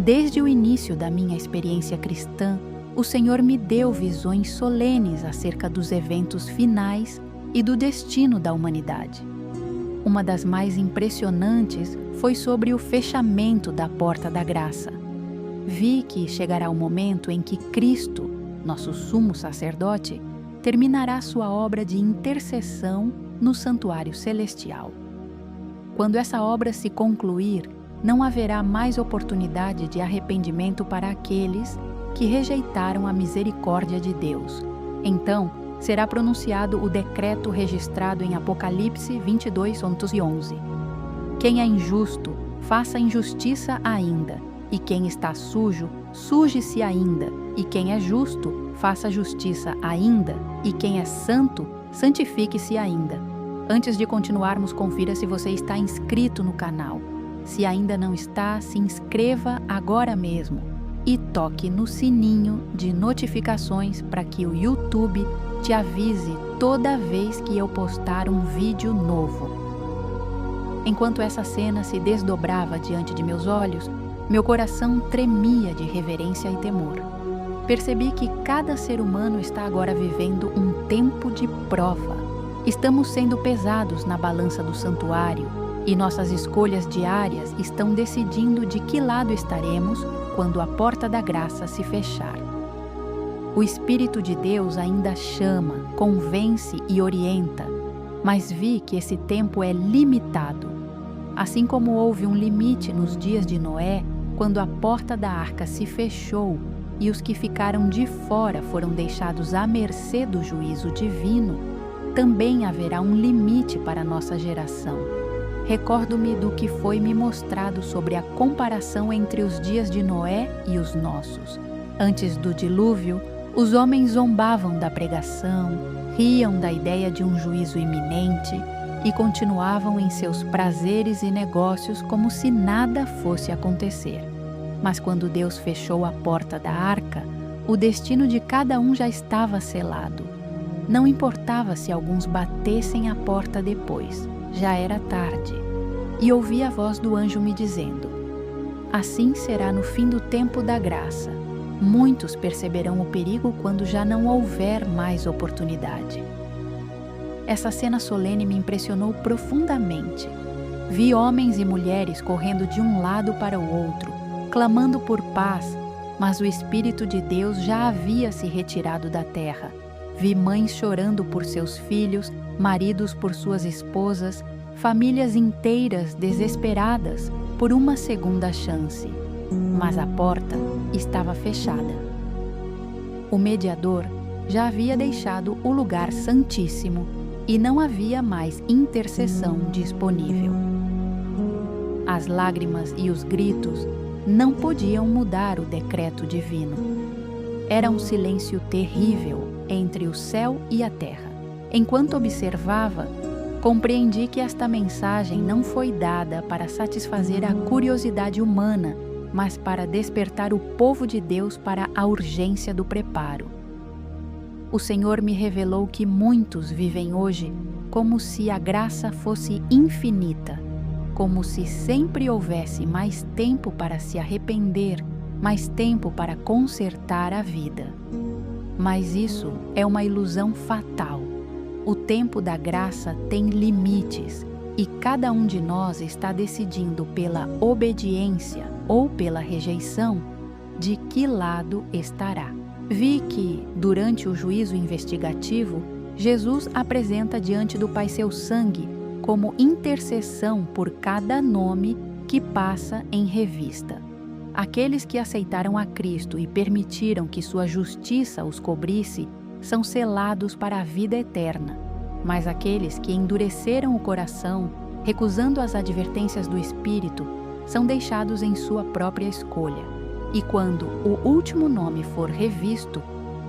Desde o início da minha experiência cristã, o Senhor me deu visões solenes acerca dos eventos finais e do destino da humanidade. Uma das mais impressionantes foi sobre o fechamento da porta da graça. Vi que chegará o momento em que Cristo, nosso sumo sacerdote, terminará sua obra de intercessão no santuário celestial. Quando essa obra se concluir, não haverá mais oportunidade de arrependimento para aqueles que rejeitaram a misericórdia de Deus. Então, será pronunciado o decreto registrado em Apocalipse 22:11. Quem é injusto, faça injustiça ainda, e quem está sujo, suje-se ainda, e quem é justo, faça justiça ainda, e quem é santo, santifique-se ainda. Antes de continuarmos, confira se você está inscrito no canal. Se ainda não está, se inscreva agora mesmo e toque no sininho de notificações para que o YouTube te avise toda vez que eu postar um vídeo novo. Enquanto essa cena se desdobrava diante de meus olhos, meu coração tremia de reverência e temor. Percebi que cada ser humano está agora vivendo um tempo de prova. Estamos sendo pesados na balança do santuário e nossas escolhas diárias estão decidindo de que lado estaremos quando a porta da graça se fechar. O Espírito de Deus ainda chama, convence e orienta, mas vi que esse tempo é limitado. Assim como houve um limite nos dias de Noé, quando a porta da arca se fechou e os que ficaram de fora foram deixados à mercê do juízo divino, também haverá um limite para a nossa geração. Recordo-me do que foi me mostrado sobre a comparação entre os dias de Noé e os nossos. Antes do dilúvio, os homens zombavam da pregação, riam da ideia de um juízo iminente e continuavam em seus prazeres e negócios como se nada fosse acontecer. Mas quando Deus fechou a porta da arca, o destino de cada um já estava selado. Não importava se alguns batessem a porta depois, já era tarde. E ouvi a voz do anjo me dizendo: assim será no fim do tempo da graça. Muitos perceberão o perigo quando já não houver mais oportunidade. Essa cena solene me impressionou profundamente. Vi homens e mulheres correndo de um lado para o outro, clamando por paz, mas o Espírito de Deus já havia se retirado da terra. Vi mães chorando por seus filhos, maridos por suas esposas, famílias inteiras desesperadas por uma segunda chance. Mas a porta estava fechada. O mediador já havia deixado o lugar santíssimo e não havia mais intercessão disponível. As lágrimas e os gritos não podiam mudar o decreto divino. Era um silêncio terrível entre o céu e a terra. Enquanto observava, compreendi que esta mensagem não foi dada para satisfazer a curiosidade humana, mas para despertar o povo de Deus para a urgência do preparo. O Senhor me revelou que muitos vivem hoje como se a graça fosse infinita, como se sempre houvesse mais tempo para se arrepender, mais tempo para consertar a vida. Mas isso é uma ilusão fatal. O tempo da graça tem limites e cada um de nós está decidindo pela obediência ou pela rejeição de que lado estará. Vi que, durante o juízo investigativo, Jesus apresenta diante do Pai seu sangue como intercessão por cada nome que passa em revista. Aqueles que aceitaram a Cristo e permitiram que sua justiça os cobrisse são selados para a vida eterna, mas aqueles que endureceram o coração, recusando as advertências do Espírito, são deixados em sua própria escolha. E quando o último nome for revisto,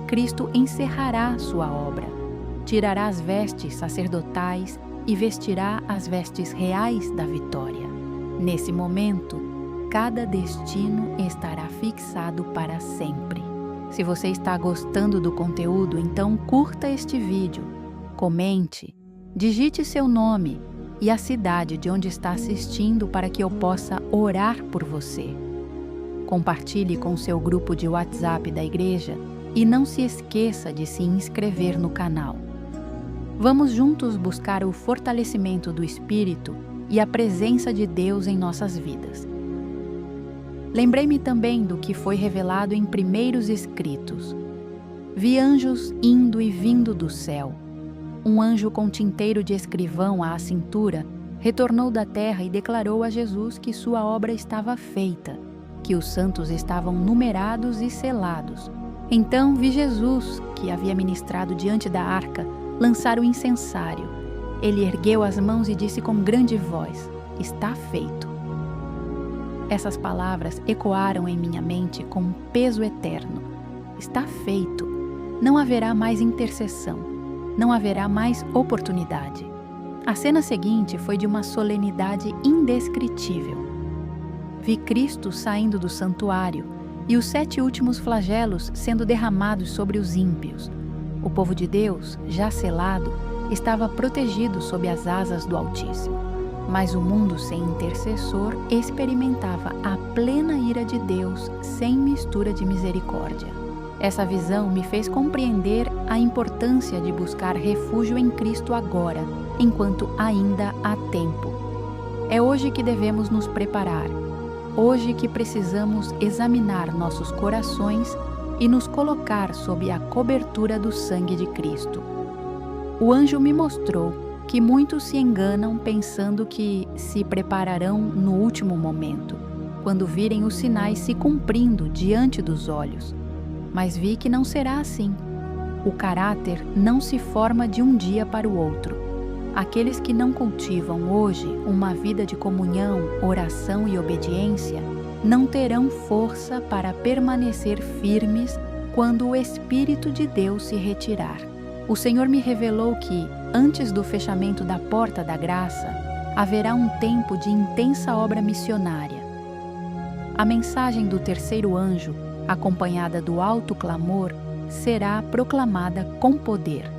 Cristo encerrará sua obra, tirará as vestes sacerdotais e vestirá as vestes reais da vitória. Nesse momento, cada destino estará fixado para sempre. Se você está gostando do conteúdo, então curta este vídeo, comente, digite seu nome e a cidade de onde está assistindo para que eu possa orar por você. Compartilhe com seu grupo de WhatsApp da igreja e não se esqueça de se inscrever no canal. Vamos juntos buscar o fortalecimento do Espírito e a presença de Deus em nossas vidas. Lembrei-me também do que foi revelado em primeiros escritos. Vi anjos indo e vindo do céu. Um anjo com tinteiro de escrivão à cintura retornou da terra e declarou a Jesus que sua obra estava feita, que os santos estavam numerados e selados. Então vi Jesus, que havia ministrado diante da arca, lançar o incensário. Ele ergueu as mãos e disse com grande voz: "Está feito." Essas palavras ecoaram em minha mente com um peso eterno. Está feito. Não haverá mais intercessão. Não haverá mais oportunidade. A cena seguinte foi de uma solenidade indescritível. Vi Cristo saindo do santuário e os 7 últimos flagelos sendo derramados sobre os ímpios. O povo de Deus, já selado, estava protegido sob as asas do Altíssimo. Mas o mundo sem intercessor experimentava a plena ira de Deus sem mistura de misericórdia. Essa visão me fez compreender a importância de buscar refúgio em Cristo agora, enquanto ainda há tempo. É hoje que devemos nos preparar. Hoje que precisamos examinar nossos corações e nos colocar sob a cobertura do sangue de Cristo. O anjo me mostrou que muitos se enganam pensando que se prepararão no último momento, quando virem os sinais se cumprindo diante dos olhos. Mas vi que não será assim. O caráter não se forma de um dia para o outro. Aqueles que não cultivam hoje uma vida de comunhão, oração e obediência, não terão força para permanecer firmes quando o Espírito de Deus se retirar. O Senhor me revelou que, antes do fechamento da porta da graça, haverá um tempo de intensa obra missionária. A mensagem do terceiro anjo, acompanhada do alto clamor, será proclamada com poder.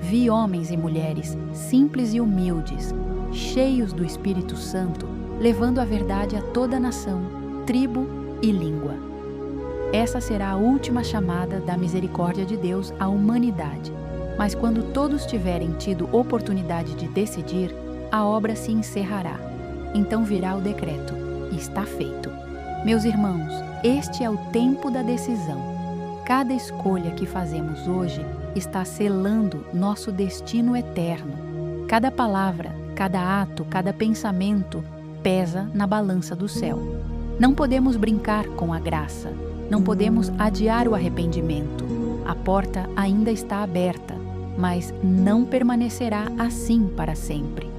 Vi homens e mulheres simples e humildes, cheios do Espírito Santo, levando a verdade a toda a nação, tribo e língua. Essa será a última chamada da misericórdia de Deus à humanidade. Mas quando todos tiverem tido oportunidade de decidir, a obra se encerrará. Então virá o decreto: está feito. Meus irmãos, este é o tempo da decisão. Cada escolha que fazemos hoje está selando nosso destino eterno. Cada palavra, cada ato, cada pensamento pesa na balança do céu. Não podemos brincar com a graça. Não podemos adiar o arrependimento. A porta ainda está aberta, mas não permanecerá assim para sempre.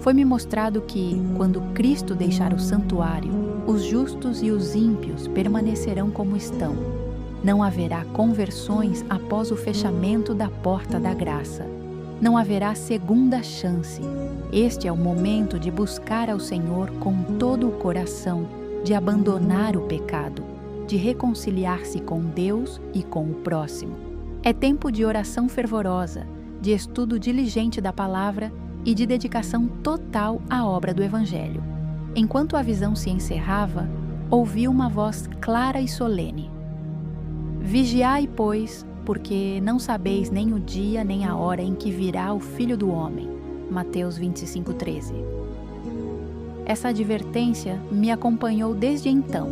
Foi-me mostrado que, quando Cristo deixar o santuário, os justos e os ímpios permanecerão como estão. Não haverá conversões após o fechamento da porta da graça. Não haverá segunda chance. Este é o momento de buscar ao Senhor com todo o coração, de abandonar o pecado, de reconciliar-se com Deus e com o próximo. É tempo de oração fervorosa, de estudo diligente da palavra e de dedicação total à obra do Evangelho. Enquanto a visão se encerrava, ouvi uma voz clara e solene: Vigiai, pois, porque não sabeis nem o dia nem a hora em que virá o Filho do Homem. Mateus 25:13. Essa advertência me acompanhou desde então.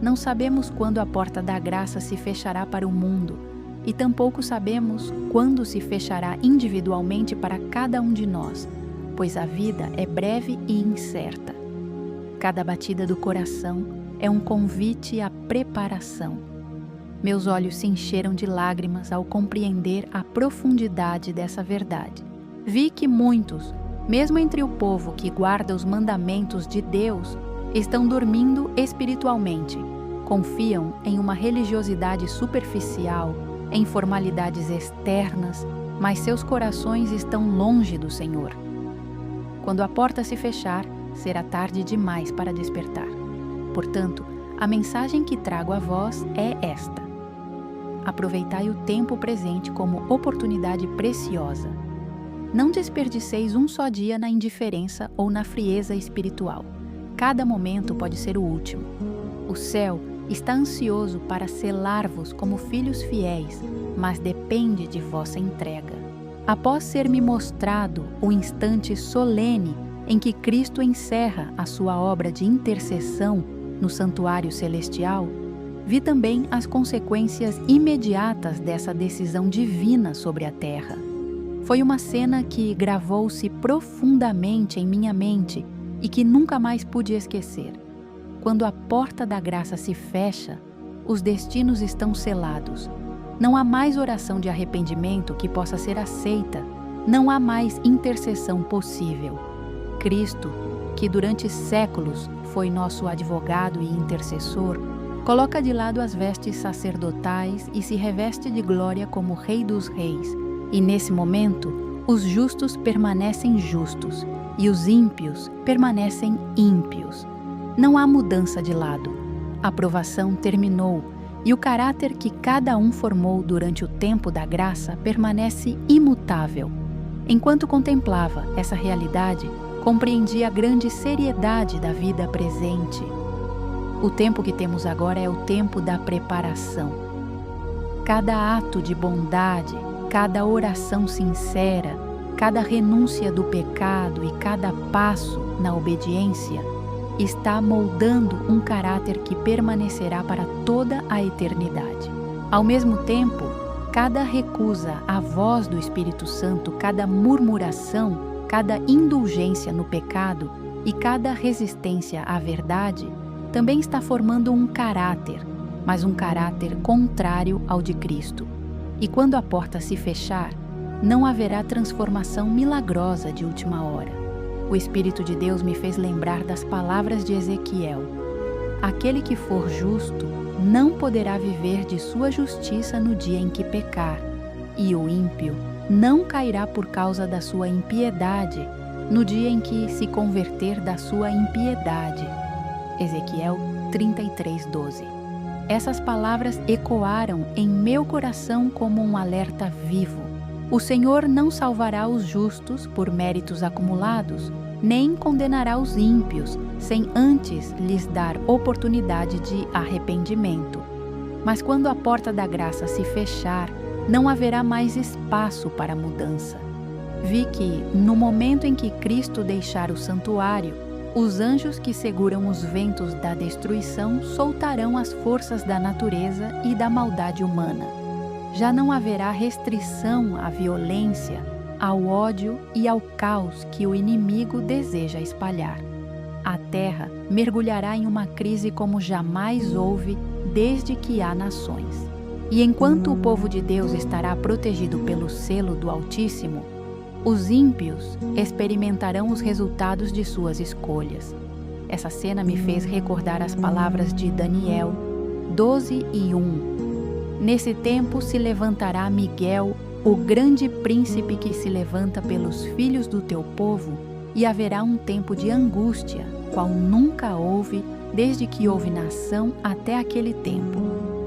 Não sabemos quando a porta da graça se fechará para o mundo, e tampouco sabemos quando se fechará individualmente para cada um de nós, pois a vida é breve e incerta. Cada batida do coração é um convite à preparação. Meus olhos se encheram de lágrimas ao compreender a profundidade dessa verdade. Vi que muitos, mesmo entre o povo que guarda os mandamentos de Deus, estão dormindo espiritualmente, confiam em uma religiosidade superficial, em formalidades externas, mas seus corações estão longe do Senhor. Quando a porta se fechar, será tarde demais para despertar. Portanto, a mensagem que trago a vós é esta: aproveitai o tempo presente como oportunidade preciosa. Não desperdiceis um só dia na indiferença ou na frieza espiritual. Cada momento pode ser o último. O céu está ansioso para selar-vos como filhos fiéis, mas depende de vossa entrega. Após ser-me mostrado o instante solene em que Cristo encerra a sua obra de intercessão no santuário celestial, vi também as consequências imediatas dessa decisão divina sobre a terra. Foi uma cena que gravou-se profundamente em minha mente e que nunca mais pude esquecer. Quando a porta da graça se fecha, os destinos estão selados. Não há mais oração de arrependimento que possa ser aceita. Não há mais intercessão possível. Cristo, que durante séculos foi nosso advogado e intercessor, coloca de lado as vestes sacerdotais e se reveste de glória como Rei dos Reis. E nesse momento, os justos permanecem justos e os ímpios permanecem ímpios. Não há mudança de lado. A provação terminou e o caráter que cada um formou durante o tempo da graça permanece imutável. Enquanto contemplava essa realidade, compreendi a grande seriedade da vida presente. O tempo que temos agora é o tempo da preparação. Cada ato de bondade, cada oração sincera, cada renúncia do pecado e cada passo na obediência está moldando um caráter que permanecerá para toda a eternidade. Ao mesmo tempo, cada recusa à voz do Espírito Santo, cada murmuração, cada indulgência no pecado e cada resistência à verdade também está formando um caráter, mas um caráter contrário ao de Cristo. E quando a porta se fechar, não haverá transformação milagrosa de última hora. O Espírito de Deus me fez lembrar das palavras de Ezequiel. Aquele que for justo não poderá viver de sua justiça no dia em que pecar, e o ímpio não cairá por causa da sua impiedade no dia em que se converter da sua impiedade. Ezequiel 33:12. Essas palavras ecoaram em meu coração como um alerta vivo. O Senhor não salvará os justos por méritos acumulados, nem condenará os ímpios, sem antes lhes dar oportunidade de arrependimento. Mas quando a porta da graça se fechar, não haverá mais espaço para mudança. Vi que, no momento em que Cristo deixar o santuário, os anjos que seguram os ventos da destruição soltarão as forças da natureza e da maldade humana. Já não haverá restrição à violência, ao ódio e ao caos que o inimigo deseja espalhar. A terra mergulhará em uma crise como jamais houve desde que há nações. E enquanto o povo de Deus estará protegido pelo selo do Altíssimo, os ímpios experimentarão os resultados de suas escolhas. Essa cena me fez recordar as palavras de Daniel 12:1. Nesse tempo se levantará Miguel, o grande príncipe que se levanta pelos filhos do teu povo, e haverá um tempo de angústia, qual nunca houve, desde que houve nação até aquele tempo.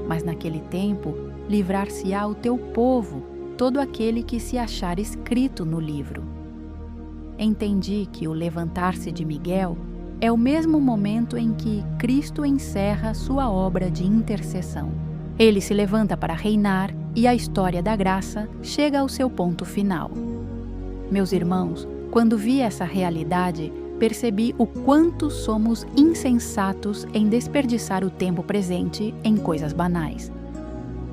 Mas naquele tempo livrar-se-á o teu povo, todo aquele que se achar escrito no livro. Entendi que o levantar-se de Miguel é o mesmo momento em que Cristo encerra sua obra de intercessão. Ele se levanta para reinar e a história da graça chega ao seu ponto final. Meus irmãos, quando vi essa realidade, percebi o quanto somos insensatos em desperdiçar o tempo presente em coisas banais.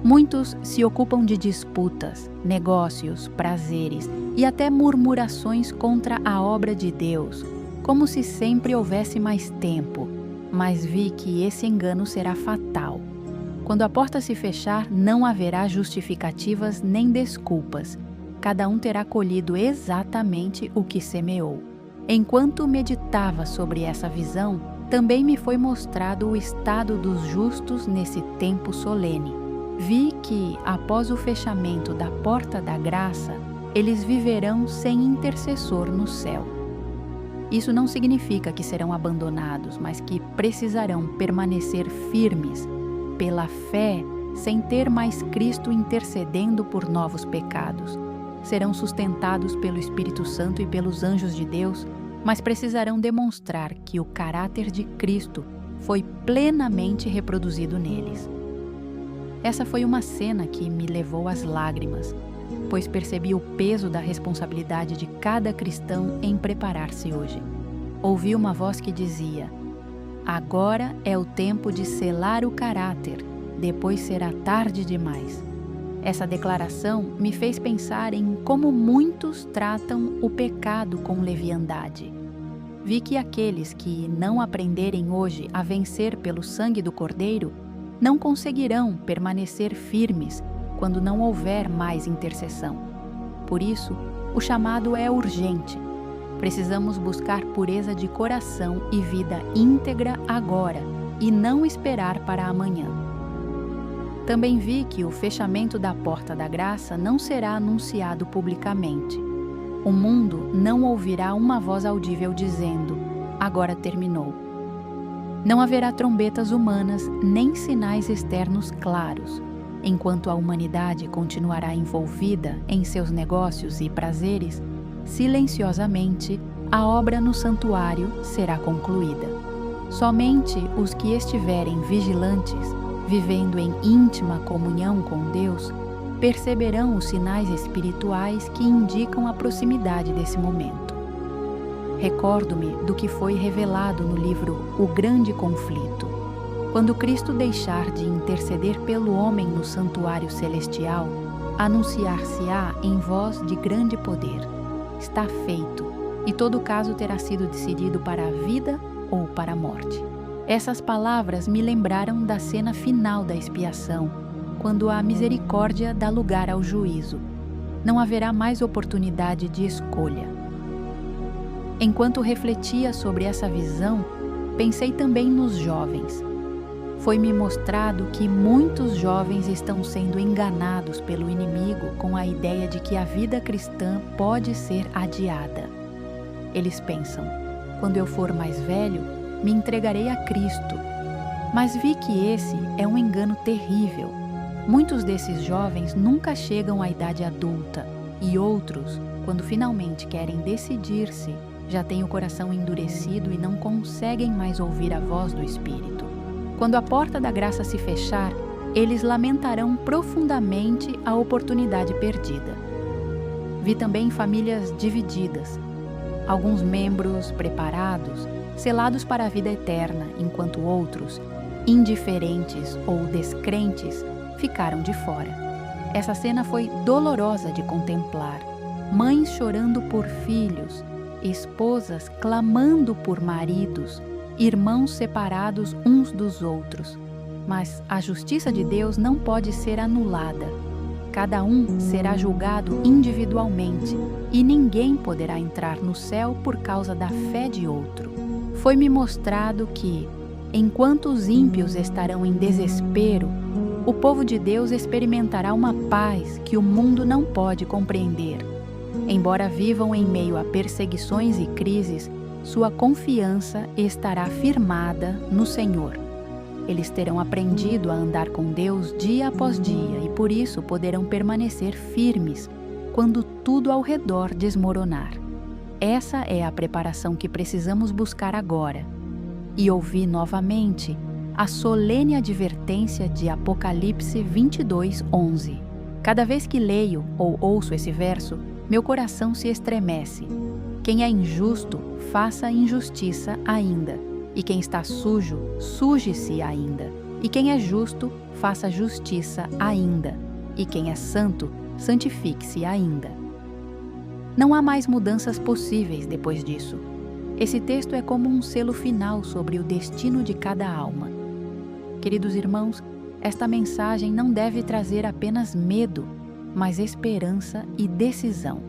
Muitos se ocupam de disputas, negócios, prazeres e até murmurações contra a obra de Deus, como se sempre houvesse mais tempo, mas vi que esse engano será fatal. Quando a porta se fechar, não haverá justificativas nem desculpas. Cada um terá colhido exatamente o que semeou. Enquanto meditava sobre essa visão, também me foi mostrado o estado dos justos nesse tempo solene. Vi que, após o fechamento da porta da graça, eles viverão sem intercessor no céu. Isso não significa que serão abandonados, mas que precisarão permanecer firmes, pela fé, sem ter mais Cristo intercedendo por novos pecados. Serão sustentados pelo Espírito Santo e pelos anjos de Deus, mas precisarão demonstrar que o caráter de Cristo foi plenamente reproduzido neles. Essa foi uma cena que me levou às lágrimas, pois percebi o peso da responsabilidade de cada cristão em preparar-se hoje. Ouvi uma voz que dizia: "Agora é o tempo de selar o caráter, depois será tarde demais." Essa declaração me fez pensar em como muitos tratam o pecado com leviandade. Vi que aqueles que não aprenderem hoje a vencer pelo sangue do Cordeiro não conseguirão permanecer firmes quando não houver mais intercessão. Por isso, o chamado é urgente. Precisamos buscar pureza de coração e vida íntegra agora e não esperar para amanhã. Também vi que o fechamento da porta da graça não será anunciado publicamente. O mundo não ouvirá uma voz audível dizendo: "Agora terminou." Não haverá trombetas humanas nem sinais externos claros, enquanto a humanidade continuará envolvida em seus negócios e prazeres. Silenciosamente, a obra no santuário será concluída. Somente os que estiverem vigilantes, vivendo em íntima comunhão com Deus, perceberão os sinais espirituais que indicam a proximidade desse momento. Recordo-me do que foi revelado no livro O Grande Conflito. Quando Cristo deixar de interceder pelo homem no santuário celestial, anunciar-se-á em voz de grande poder: "Está feito", e todo caso terá sido decidido para a vida ou para a morte. Essas palavras me lembraram da cena final da expiação, quando a misericórdia dá lugar ao juízo. Não haverá mais oportunidade de escolha. Enquanto refletia sobre essa visão, pensei também nos jovens. Foi-me mostrado que muitos jovens estão sendo enganados pelo inimigo com a ideia de que a vida cristã pode ser adiada. Eles pensam: "Quando eu for mais velho, me entregarei a Cristo." Mas vi que esse é um engano terrível. Muitos desses jovens nunca chegam à idade adulta e outros, quando finalmente querem decidir-se, já têm o coração endurecido e não conseguem mais ouvir a voz do Espírito. Quando a porta da graça se fechar, eles lamentarão profundamente a oportunidade perdida. Vi também famílias divididas, alguns membros preparados, selados para a vida eterna, enquanto outros, indiferentes ou descrentes, ficaram de fora. Essa cena foi dolorosa de contemplar. Mães chorando por filhos, esposas clamando por maridos, irmãos separados uns dos outros. Mas a justiça de Deus não pode ser anulada. Cada um será julgado individualmente e ninguém poderá entrar no céu por causa da fé de outro. Foi-me mostrado que, enquanto os ímpios estarão em desespero, o povo de Deus experimentará uma paz que o mundo não pode compreender. Embora vivam em meio a perseguições e crises, sua confiança estará firmada no Senhor. Eles terão aprendido a andar com Deus dia após dia e por isso poderão permanecer firmes quando tudo ao redor desmoronar. Essa é a preparação que precisamos buscar agora. E ouvi novamente a solene advertência de Apocalipse 22:11. Cada vez que leio ou ouço esse verso, meu coração se estremece. Quem é injusto, faça injustiça ainda. E quem está sujo, suje-se ainda. E quem é justo, faça justiça ainda. E quem é santo, santifique-se ainda. Não há mais mudanças possíveis depois disso. Esse texto é como um selo final sobre o destino de cada alma. Queridos irmãos, esta mensagem não deve trazer apenas medo, mas esperança e decisão.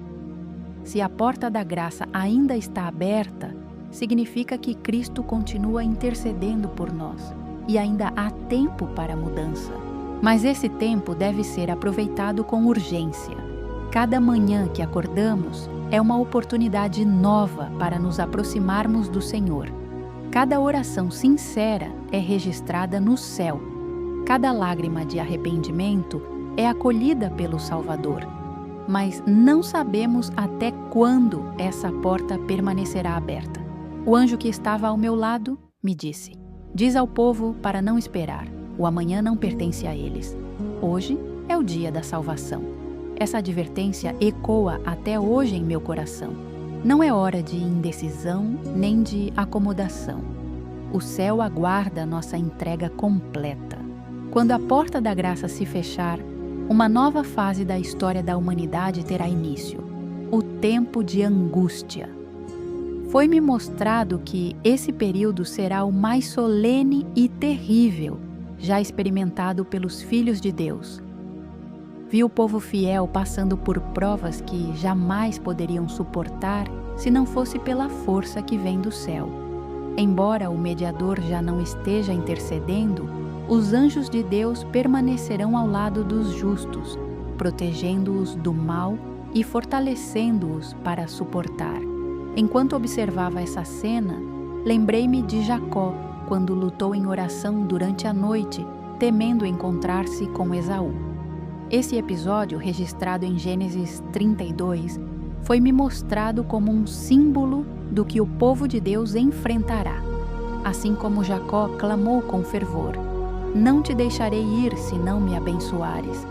Se a porta da graça ainda está aberta, significa que Cristo continua intercedendo por nós e ainda há tempo para a mudança. Mas esse tempo deve ser aproveitado com urgência. Cada manhã que acordamos é uma oportunidade nova para nos aproximarmos do Senhor. Cada oração sincera é registrada no céu. Cada lágrima de arrependimento é acolhida pelo Salvador. Mas não sabemos até quando essa porta permanecerá aberta. O anjo que estava ao meu lado me disse: Diz ao povo para não esperar, o amanhã não pertence a eles. Hoje é o dia da salvação. Essa advertência ecoa até hoje em meu coração. Não é hora de indecisão nem de acomodação. O céu aguarda nossa entrega completa. Quando a porta da graça se fechar, uma nova fase da história da humanidade terá início: o tempo de angústia. Foi-me mostrado que esse período será o mais solene e terrível já experimentado pelos filhos de Deus. Vi o povo fiel passando por provas que jamais poderiam suportar se não fosse pela força que vem do céu. Embora o mediador já não esteja intercedendo, os anjos de Deus permanecerão ao lado dos justos, protegendo-os do mal e fortalecendo-os para suportar. Enquanto observava essa cena, lembrei-me de Jacó, quando lutou em oração durante a noite, temendo encontrar-se com Esaú. Esse episódio, registrado em Gênesis 32, foi-me mostrado como um símbolo do que o povo de Deus enfrentará. Assim como Jacó clamou com fervor: "Não te deixarei ir se não me abençoares."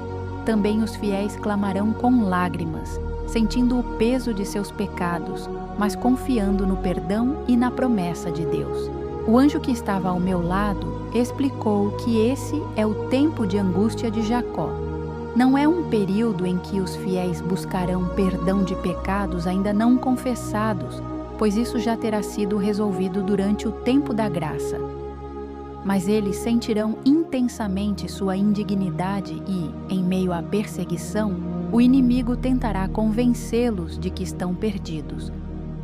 Também os fiéis clamarão com lágrimas, sentindo o peso de seus pecados, mas confiando no perdão e na promessa de Deus. O anjo que estava ao meu lado explicou que esse é o tempo de angústia de Jacó. Não é um período em que os fiéis buscarão perdão de pecados ainda não confessados, pois isso já terá sido resolvido durante o tempo da graça. Mas eles sentirão intensamente sua indignidade e, em meio à perseguição, o inimigo tentará convencê-los de que estão perdidos.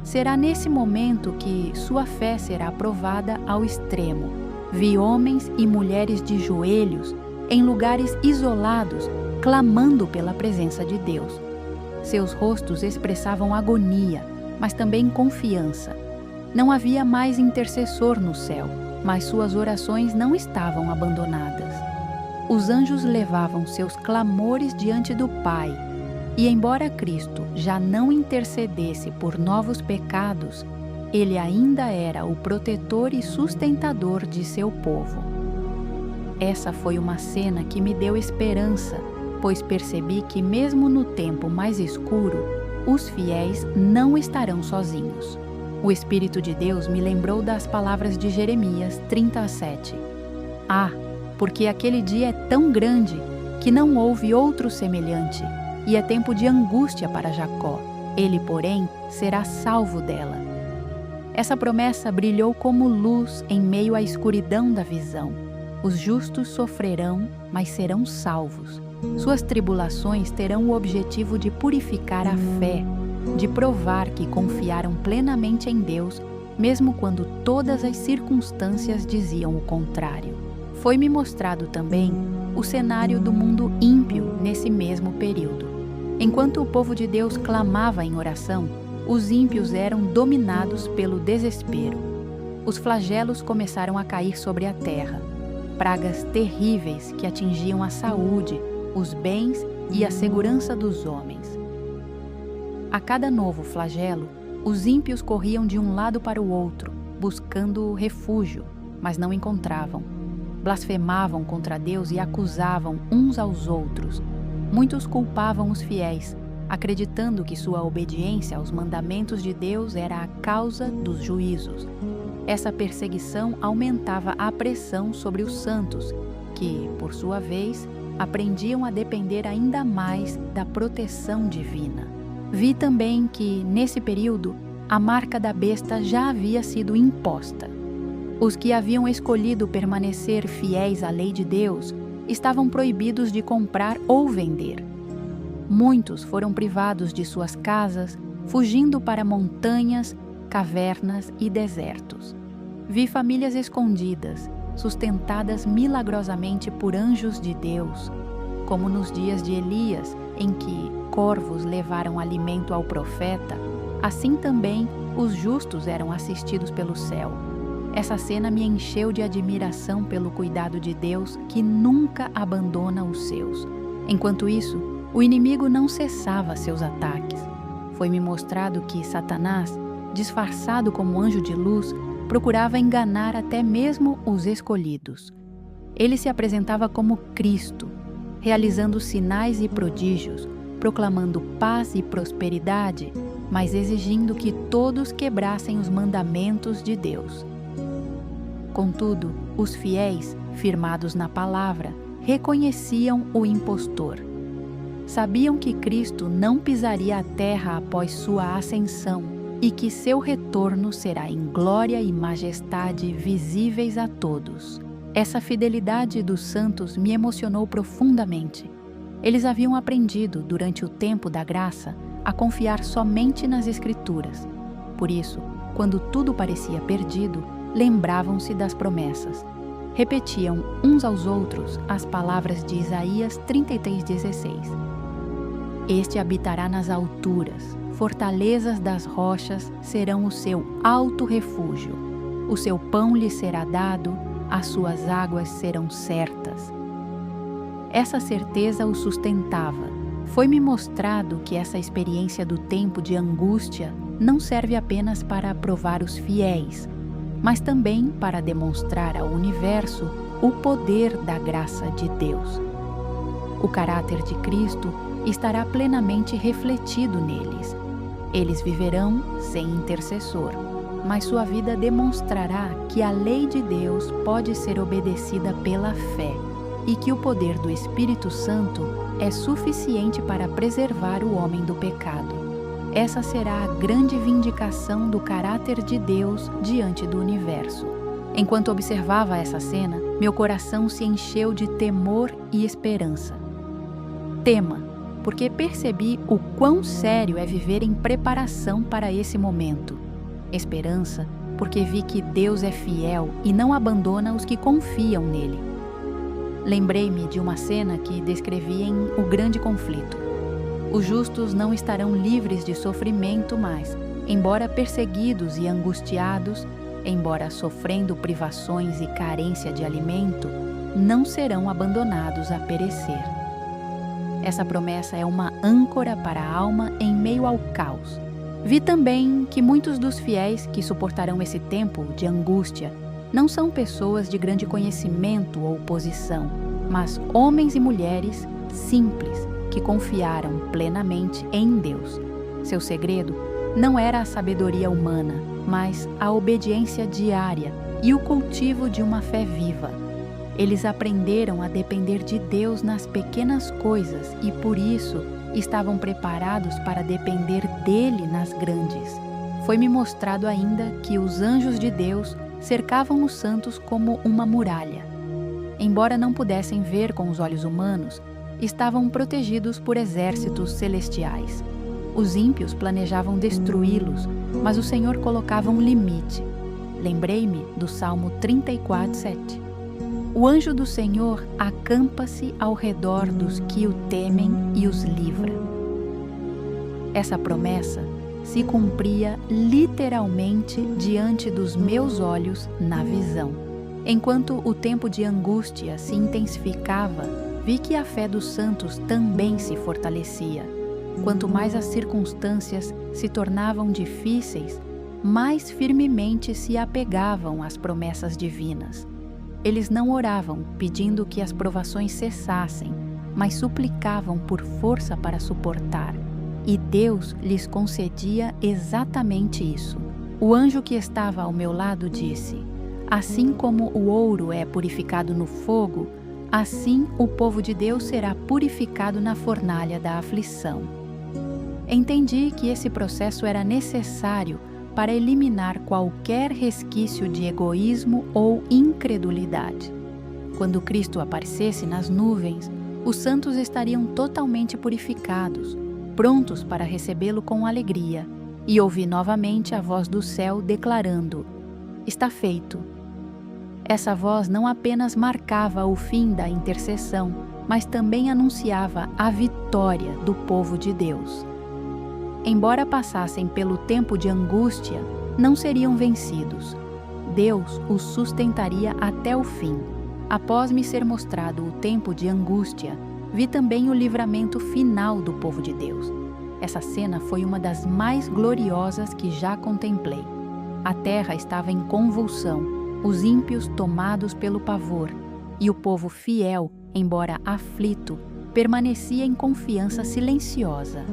Será nesse momento que sua fé será provada ao extremo. Vi homens e mulheres de joelhos, em lugares isolados, clamando pela presença de Deus. Seus rostos expressavam agonia, mas também confiança. Não havia mais intercessor no céu, mas suas orações não estavam abandonadas. Os anjos levavam seus clamores diante do Pai, e embora Cristo já não intercedesse por novos pecados, ele ainda era o protetor e sustentador de seu povo. Essa foi uma cena que me deu esperança, pois percebi que mesmo no tempo mais escuro, os fiéis não estarão sozinhos. O Espírito de Deus me lembrou das palavras de Jeremias 37. Porque aquele dia é tão grande que não houve outro semelhante, e é tempo de angústia para Jacó. Ele, porém, será salvo dela. Essa promessa brilhou como luz em meio à escuridão da visão. Os justos sofrerão, mas serão salvos. Suas tribulações terão o objetivo de purificar a fé, de provar que confiaram plenamente em Deus, mesmo quando todas as circunstâncias diziam o contrário. Foi-me mostrado também o cenário do mundo ímpio nesse mesmo período. Enquanto o povo de Deus clamava em oração, os ímpios eram dominados pelo desespero. Os flagelos começaram a cair sobre a terra, pragas terríveis que atingiam a saúde, os bens e a segurança dos homens. A cada novo flagelo, os ímpios corriam de um lado para o outro, buscando refúgio, mas não encontravam. Blasfemavam contra Deus e acusavam uns aos outros. Muitos culpavam os fiéis, acreditando que sua obediência aos mandamentos de Deus era a causa dos juízos. Essa perseguição aumentava a pressão sobre os santos, que, por sua vez, aprendiam a depender ainda mais da proteção divina. Vi também que, nesse período, a marca da besta já havia sido imposta. Os que haviam escolhido permanecer fiéis à lei de Deus estavam proibidos de comprar ou vender. Muitos foram privados de suas casas, fugindo para montanhas, cavernas e desertos. Vi famílias escondidas, sustentadas milagrosamente por anjos de Deus, como nos dias de Elias, em que corvos levaram alimento ao profeta, assim também os justos eram assistidos pelo céu. Essa cena me encheu de admiração pelo cuidado de Deus, que nunca abandona os seus. Enquanto isso, o inimigo não cessava seus ataques. Foi-me mostrado que Satanás, disfarçado como anjo de luz, procurava enganar até mesmo os escolhidos. Ele se apresentava como Cristo, realizando sinais e prodígios, proclamando paz e prosperidade, mas exigindo que todos quebrassem os mandamentos de Deus. Contudo, os fiéis, firmados na palavra, reconheciam o impostor. Sabiam que Cristo não pisaria a terra após sua ascensão e que seu retorno será em glória e majestade visíveis a todos. Essa fidelidade dos santos me emocionou profundamente. Eles haviam aprendido, durante o tempo da graça, a confiar somente nas Escrituras. Por isso, quando tudo parecia perdido, lembravam-se das promessas. Repetiam uns aos outros as palavras de Isaías 33:16. Este habitará nas alturas, fortalezas das rochas serão o seu alto refúgio. O seu pão lhe será dado, as suas águas serão certas. Essa certeza o sustentava. Foi-me mostrado que essa experiência do tempo de angústia não serve apenas para provar os fiéis, mas também para demonstrar ao universo o poder da graça de Deus. O caráter de Cristo estará plenamente refletido neles. Eles viverão sem intercessor, mas sua vida demonstrará que a lei de Deus pode ser obedecida pela fé e que o poder do Espírito Santo é suficiente para preservar o homem do pecado. Essa será a grande vindicação do caráter de Deus diante do universo. Enquanto observava essa cena, meu coração se encheu de temor e esperança. Tema, porque percebi o quão sério é viver em preparação para esse momento. Esperança, porque vi que Deus é fiel e não abandona os que confiam nele. Lembrei-me de uma cena que descrevi em O Grande Conflito. Os justos não estarão livres de sofrimento, mas, embora perseguidos e angustiados, embora sofrendo privações e carência de alimento, não serão abandonados a perecer. Essa promessa é uma âncora para a alma em meio ao caos. Vi também que muitos dos fiéis que suportarão esse tempo de angústia não são pessoas de grande conhecimento ou posição, mas homens e mulheres simples que confiaram plenamente em Deus. Seu segredo não era a sabedoria humana, mas a obediência diária e o cultivo de uma fé viva. Eles aprenderam a depender de Deus nas pequenas coisas e, por isso, estavam preparados para depender dele nas grandes. Foi-me mostrado ainda que os anjos de Deus cercavam os santos como uma muralha. Embora não pudessem ver com os olhos humanos, estavam protegidos por exércitos celestiais. Os ímpios planejavam destruí-los, mas o Senhor colocava um limite. Lembrei-me do Salmo 34:7. O anjo do Senhor acampa-se ao redor dos que o temem e os livra. Essa promessa se cumpria literalmente diante dos meus olhos na visão. Enquanto o tempo de angústia se intensificava, vi que a fé dos santos também se fortalecia. Quanto mais as circunstâncias se tornavam difíceis, mais firmemente se apegavam às promessas divinas. Eles não oravam pedindo que as provações cessassem, mas suplicavam por força para suportar. E Deus lhes concedia exatamente isso. O anjo que estava ao meu lado disse: assim como o ouro é purificado no fogo, assim o povo de Deus será purificado na fornalha da aflição. Entendi que esse processo era necessário para eliminar qualquer resquício de egoísmo ou incredulidade. Quando Cristo aparecesse nas nuvens, os santos estariam totalmente purificados, prontos para recebê-lo com alegria, e ouvi novamente a voz do céu declarando: está feito. Essa voz não apenas marcava o fim da intercessão, mas também anunciava a vitória do povo de Deus. Embora passassem pelo tempo de angústia, não seriam vencidos. Deus os sustentaria até o fim. Após me ser mostrado o tempo de angústia, vi também o livramento final do povo de Deus. Essa cena foi uma das mais gloriosas que já contemplei. A terra estava em convulsão, os ímpios tomados pelo pavor, e o povo fiel, embora aflito, permanecia em confiança silenciosa.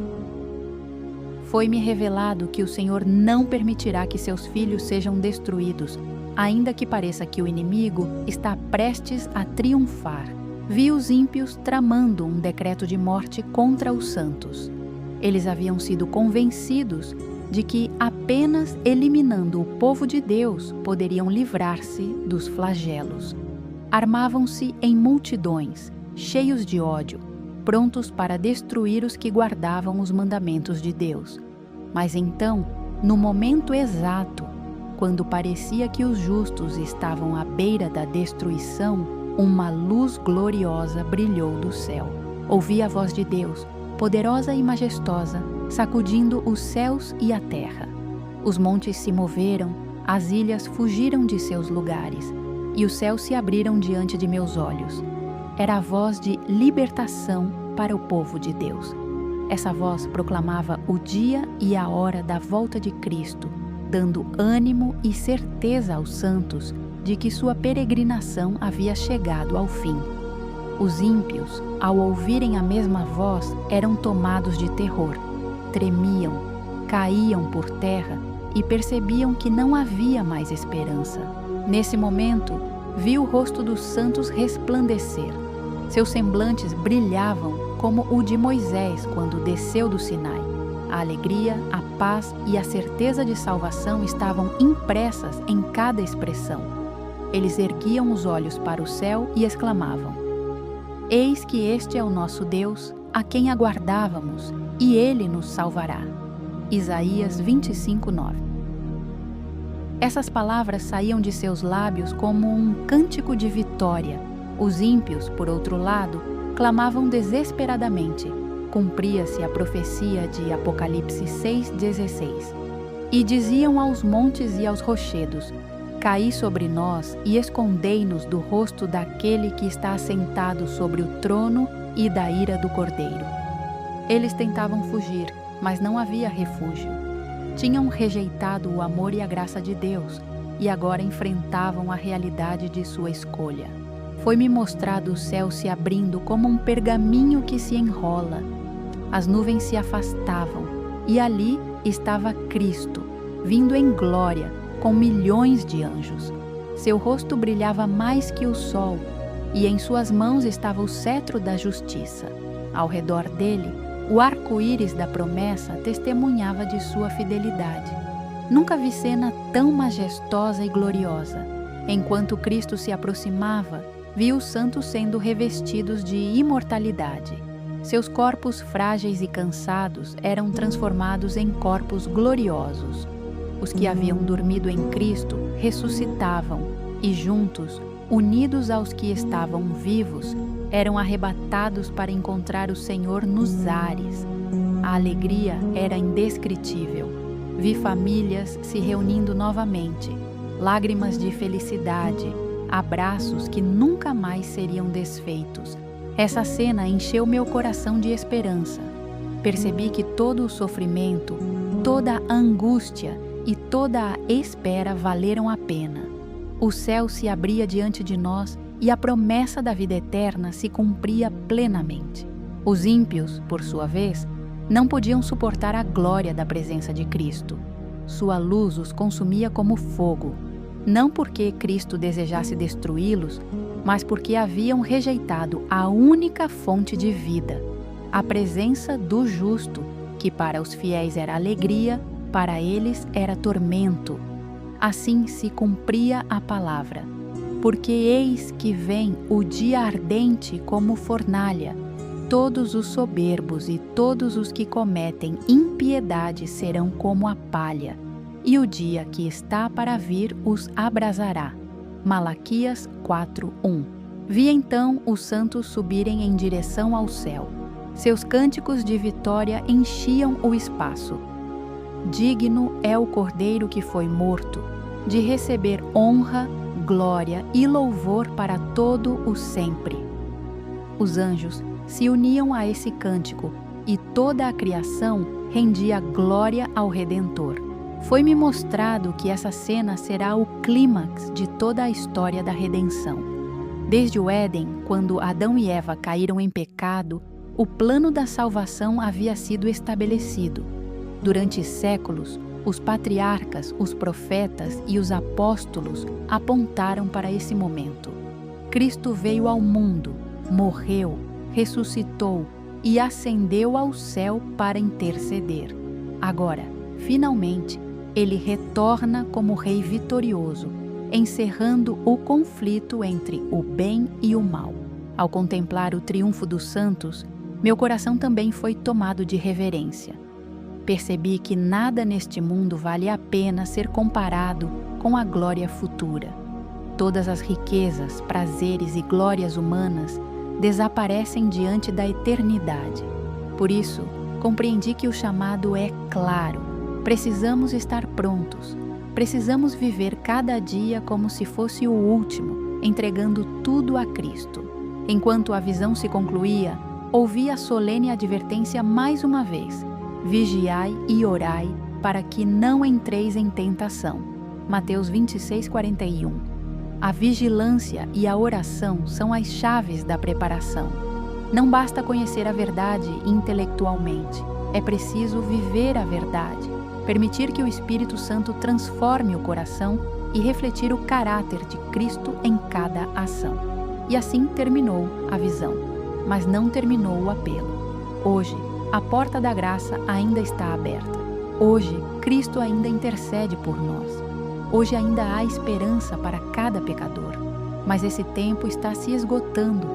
Foi-me revelado que o Senhor não permitirá que seus filhos sejam destruídos, ainda que pareça que o inimigo está prestes a triunfar. Vi os ímpios tramando um decreto de morte contra os santos. Eles haviam sido convencidos de que apenas eliminando o povo de Deus poderiam livrar-se dos flagelos. Armavam-se em multidões, cheios de ódio, prontos para destruir os que guardavam os mandamentos de Deus. Mas então, no momento exato, quando parecia que os justos estavam à beira da destruição, uma luz gloriosa brilhou do céu. Ouvi a voz de Deus, poderosa e majestosa, sacudindo os céus e a terra. Os montes se moveram, as ilhas fugiram de seus lugares, e os céus se abriram diante de meus olhos. Era a voz de libertação para o povo de Deus. Essa voz proclamava o dia e a hora da volta de Cristo, dando ânimo e certeza aos santos de que sua peregrinação havia chegado ao fim. Os ímpios, ao ouvirem a mesma voz, eram tomados de terror, tremiam, caíam por terra e percebiam que não havia mais esperança. Nesse momento, vi o rosto dos santos resplandecer. Seus semblantes brilhavam como o de Moisés quando desceu do Sinai. A alegria, a paz e a certeza de salvação estavam impressas em cada expressão. Eles erguiam os olhos para o céu e exclamavam: Eis que este é o nosso Deus, a quem aguardávamos, e Ele nos salvará. Isaías 25:9. Essas palavras saíam de seus lábios como um cântico de vitória. Os ímpios, por outro lado, clamavam desesperadamente. Cumpria-se a profecia de Apocalipse 6,16. E diziam aos montes e aos rochedos: Caí sobre nós e escondei-nos do rosto daquele que está assentado sobre o trono e da ira do Cordeiro. Eles tentavam fugir, mas não havia refúgio. Tinham rejeitado o amor e a graça de Deus e agora enfrentavam a realidade de sua escolha. Foi-me mostrado o céu se abrindo como um pergaminho que se enrola. As nuvens se afastavam e ali estava Cristo, vindo em glória, com milhões de anjos. Seu rosto brilhava mais que o sol, e em suas mãos estava o cetro da justiça. Ao redor dele, o arco-íris da promessa testemunhava de sua fidelidade. Nunca vi cena tão majestosa e gloriosa. Enquanto Cristo se aproximava, vi os santos sendo revestidos de imortalidade. Seus corpos frágeis e cansados eram transformados em corpos gloriosos. Os que haviam dormido em Cristo ressuscitavam e juntos, unidos aos que estavam vivos, eram arrebatados para encontrar o Senhor nos ares. A alegria era indescritível. Vi famílias se reunindo novamente, lágrimas de felicidade, abraços que nunca mais seriam desfeitos. Essa cena encheu meu coração de esperança. Percebi que todo o sofrimento, toda a angústia e toda a espera valeram a pena. O céu se abria diante de nós e a promessa da vida eterna se cumpria plenamente. Os ímpios, por sua vez, não podiam suportar a glória da presença de Cristo. Sua luz os consumia como fogo, não porque Cristo desejasse destruí-los, mas porque haviam rejeitado a única fonte de vida, a presença do justo, que para os fiéis era alegria, para eles era tormento. Assim se cumpria a palavra. Porque eis que vem o dia ardente como fornalha. Todos os soberbos e todos os que cometem impiedade serão como a palha, e o dia que está para vir os abrasará. Malaquias 4:1. Vi então os santos subirem em direção ao céu. Seus cânticos de vitória enchiam o espaço. Digno é o Cordeiro que foi morto, de receber honra, glória e louvor para todo o sempre. Os anjos se uniam a esse cântico e toda a criação rendia glória ao Redentor. foi-me mostrado que essa cena será o clímax de toda a história da redenção. Desde o Éden, quando Adão e Eva caíram em pecado, o plano da salvação havia sido estabelecido. Durante séculos, os patriarcas, os profetas e os apóstolos apontaram para esse momento. Cristo veio ao mundo, morreu, ressuscitou e ascendeu ao céu para interceder. Agora, finalmente, ele retorna como Rei vitorioso, encerrando o conflito entre o bem e o mal. Ao contemplar o triunfo dos santos, meu coração também foi tomado de reverência. Percebi que nada neste mundo vale a pena ser comparado com a glória futura. Todas as riquezas, prazeres e glórias humanas desaparecem diante da eternidade. Por isso, compreendi que o chamado é claro. Precisamos estar prontos. Precisamos viver cada dia como se fosse o último, entregando tudo a Cristo. Enquanto a visão se concluía, ouvi a solene advertência mais uma vez: vigiai e orai, para que não entreis em tentação. Mateus 26:41. A vigilância e a oração são as chaves da preparação. Não basta conhecer a verdade intelectualmente, é preciso viver a verdade, permitir que o Espírito Santo transforme o coração e refletir o caráter de Cristo em cada ação. E assim terminou a visão, mas não terminou o apelo. Hoje, a porta da graça ainda está aberta. Hoje, Cristo ainda intercede por nós. Hoje ainda há esperança para cada pecador. Mas esse tempo está se esgotando.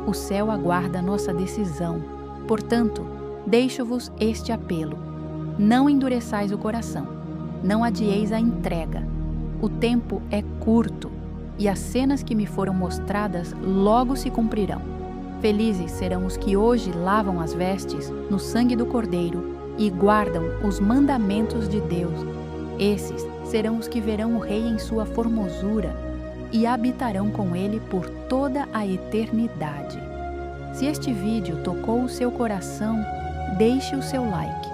O céu aguarda nossa decisão. Portanto, deixo-vos este apelo. Não endureçais o coração. Não adieis a entrega. O tempo é curto e as cenas que me foram mostradas logo se cumprirão. Felizes serão os que hoje lavam as vestes no sangue do Cordeiro e guardam os mandamentos de Deus. Esses serão os que verão o Rei em sua formosura e habitarão com ele por toda a eternidade. Se este vídeo tocou o seu coração, deixe o seu like.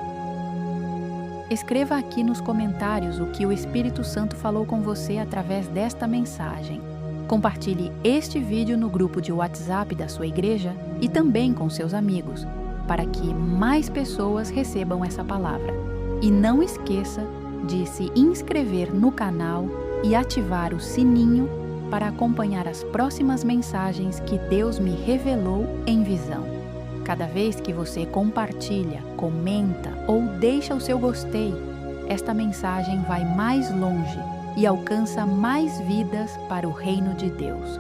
Escreva aqui nos comentários o que o Espírito Santo falou com você através desta mensagem. Compartilhe este vídeo no grupo de WhatsApp da sua igreja e também com seus amigos, para que mais pessoas recebam essa palavra. E não esqueça de se inscrever no canal e ativar o sininho para acompanhar as próximas mensagens que Deus me revelou em visão. Cada vez que você compartilha, comenta ou deixa o seu gostei, esta mensagem vai mais longe e alcança mais vidas para o reino de Deus.